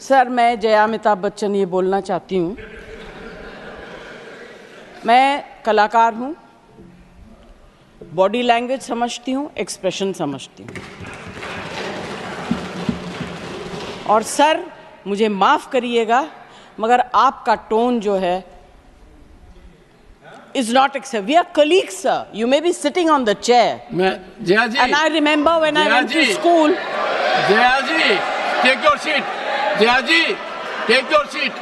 Sir, मैं जया अमिताभ बच्चन ये बोलना चाहती हूँ। मैं कलाकार हूँ, बॉडी लैंग्वेज समझती हूँ, एक्सप्रेशन समझती हूँ। और सर, मुझे माफ़ करिएगा, मगर आपका टोन जो है is not acceptable. We are colleagues, sir. You may be sitting on the chair. Jaya ji. And I remember when I went to school. Jaya ji, take your seat. Jaya ji, take your seat.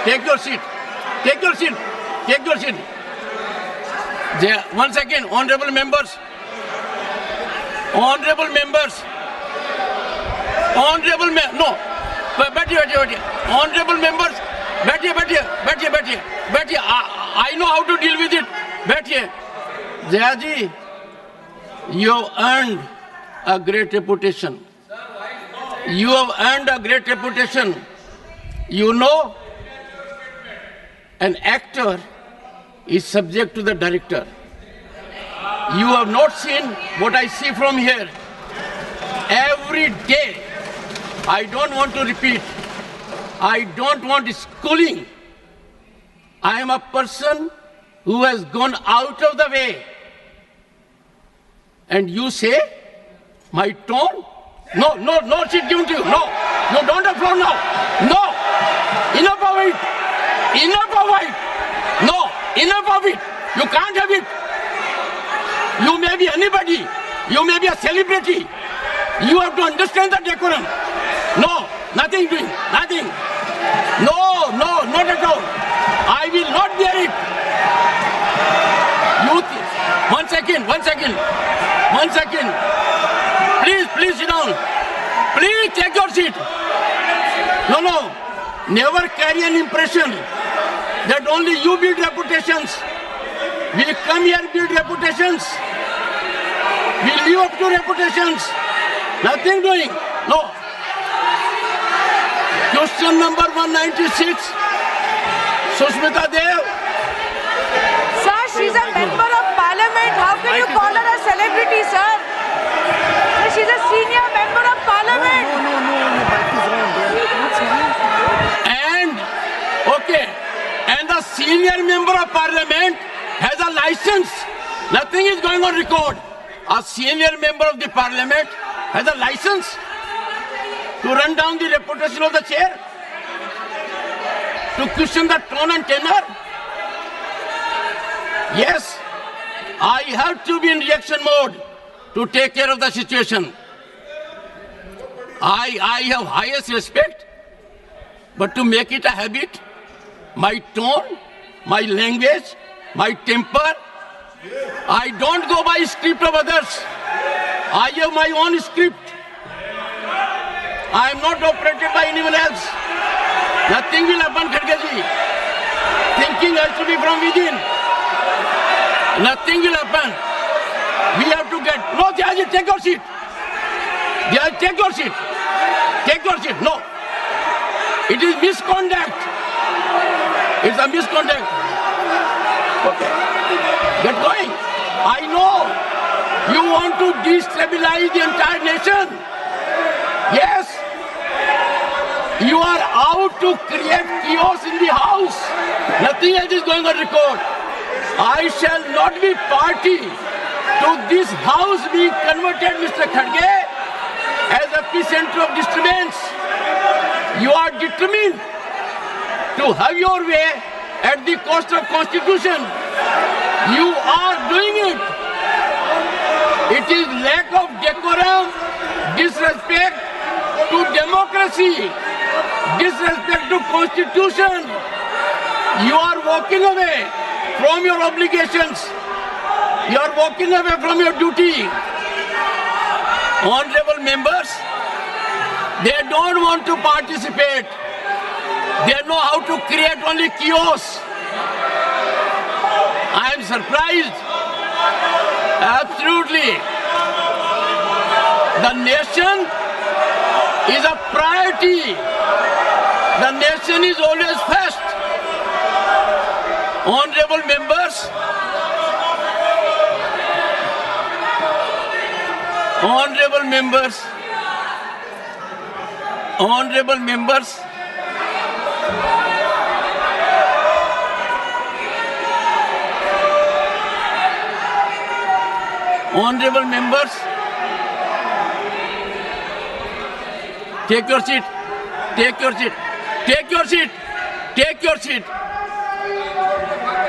Take your seat. Take your seat. Take your seat. Jaya, 1 second, honorable members. Honorable members. Honorable no. बैठिए. Honorable members. बैठिए. I know how to deal with it. बैठिए. Jaya ji, you have earned a great reputation. You have earned a great reputation. You know, an actor is subject to the director. You have not seen what I see from here. Every day, I don't want to repeat. I don't want schooling. I am a person who has gone out of the way. And you say, my tone? No seat given to you. No, don't applaud now. No, enough of it. No, enough of it. You can't have it. You may be anybody. You may be a celebrity. You have to understand the decorum. No, nothing doing, nothing. No, not at all. I will not bear it. One second. Please sit down. Please take your seat. No. Never carry an impression that only you build reputations. We come here build reputations. We live up to reputations. Nothing doing. No. Question number 196. Sushmita Dev. Sir, she's a member of parliament. How can you call her a celebrity, sir? She's a senior member of parliament. And the senior member of parliament has a license. Nothing is going on record. A senior member of the parliament has a license to run down the reputation of the chair, to question the tone and tenor. Yes, I have to be in reaction mode to take care of the situation. I have highest respect, but to make it a habit, my tone, my language, my temper, I don't go by script of others. I have my own script. I am not operated by anyone else. Nothing will happen, Khadge ji. Thinking has to be from within. Nothing will happen. We have to get... No, Jaya ji, take your seat. Jaya, take your seat. Take your seat. No. It is misconduct. It's a misconduct. Okay. Get going. I know you want to destabilize the entire nation. Yes. You are out to create chaos in the house. Nothing else is going on record. I shall not be party to this house being converted, Mr. Khadge, as a epicenter of disturbance. You are determined to have your way at the cost of Constitution. You are doing it. It is lack of decorum, disrespect to democracy, disrespect to Constitution. You are walking away from your obligations. You are walking away from your duty. Honorable members, they don't want to participate. They know how to create only chaos. I am surprised. Absolutely. The nation is a priority. The nation is always first. Honorable members, Honorable members, honorable members, take your seat, take your seat, take your seat, take your seat.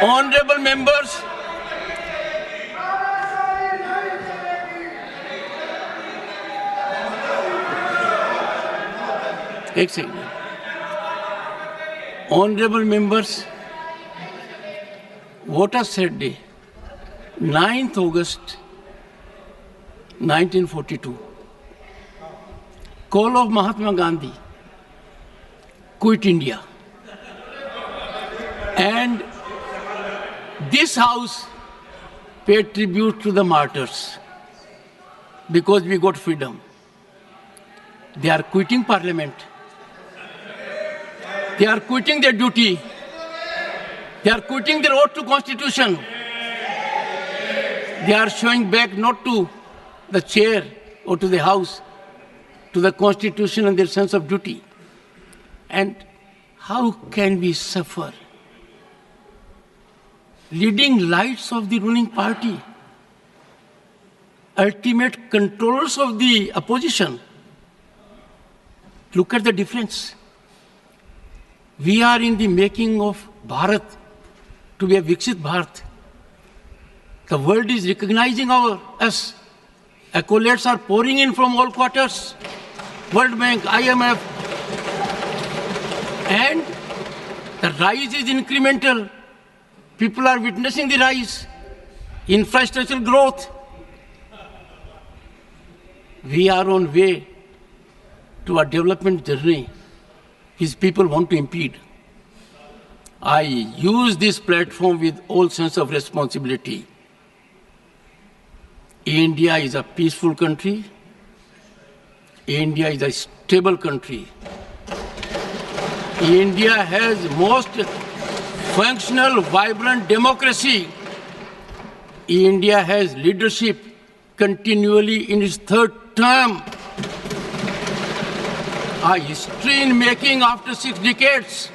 Honorable members, एक second. Honorable members, what a sad day. 9th August 1942. Call of Mahatma Gandhi. Quit India. And this house paid tribute to the martyrs because we got freedom. They are quitting parliament. They are quitting their duty. They are quitting their oath to constitution. They are showing back not to the chair or to the house, to the constitution and their sense of duty. And how can we suffer? Leading lights of the ruling party, ultimate controllers of the opposition. Look at the difference. We are in the making of Bharat to be a Viksit Bharat. The world is recognizing us. Accolades are pouring in from all quarters. World Bank, IMF. And the rise is incremental. People are witnessing the rise. Infrastructural growth. We are on way to a development journey which people want to impede. I use this platform with all sense of responsibility. India is a peaceful country. India is a stable country. India has most functional, vibrant democracy. India has leadership continually in its third term. A history in making after 6 decades.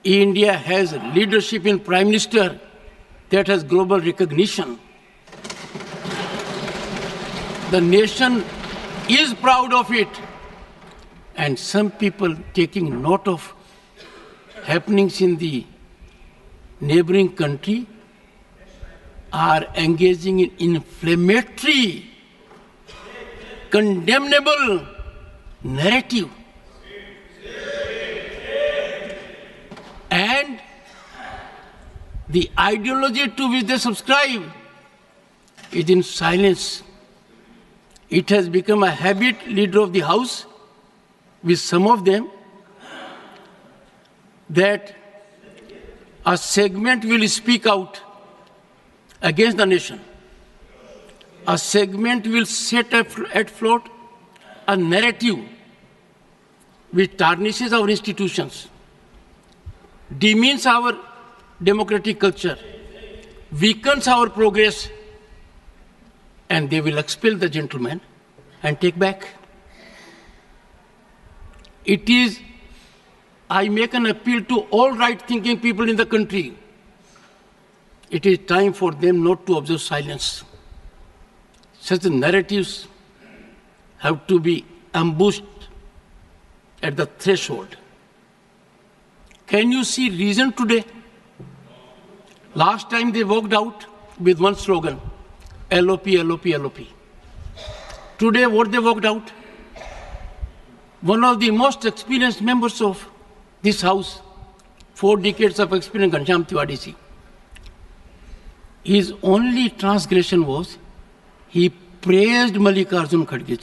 India has leadership in Prime Minister that has global recognition. The nation is proud of it. And some people taking note of happenings in the neighboring country are engaging in inflammatory, condemnable narrative. And the ideology to which they subscribe is in silence. It has become a habit, leader of the house, with some of them, that a segment will speak out against the nation. A segment will set at float a narrative which tarnishes our institutions, demeans our democratic culture, weakens our progress, and they will expel the gentleman and take back. It is, I make an appeal to all right-thinking people in the country. It is time for them not to observe silence. Such narratives have to be ambushed at the threshold. Can you see reason today? Last time they walked out with one slogan, LOP, LOP, LOP. Today what they walked out? One of the most experienced members of this house, 4 decades of experience, Ghanshyam Tiwari ji. His only transgression was he praised Mallikarjun Kharge.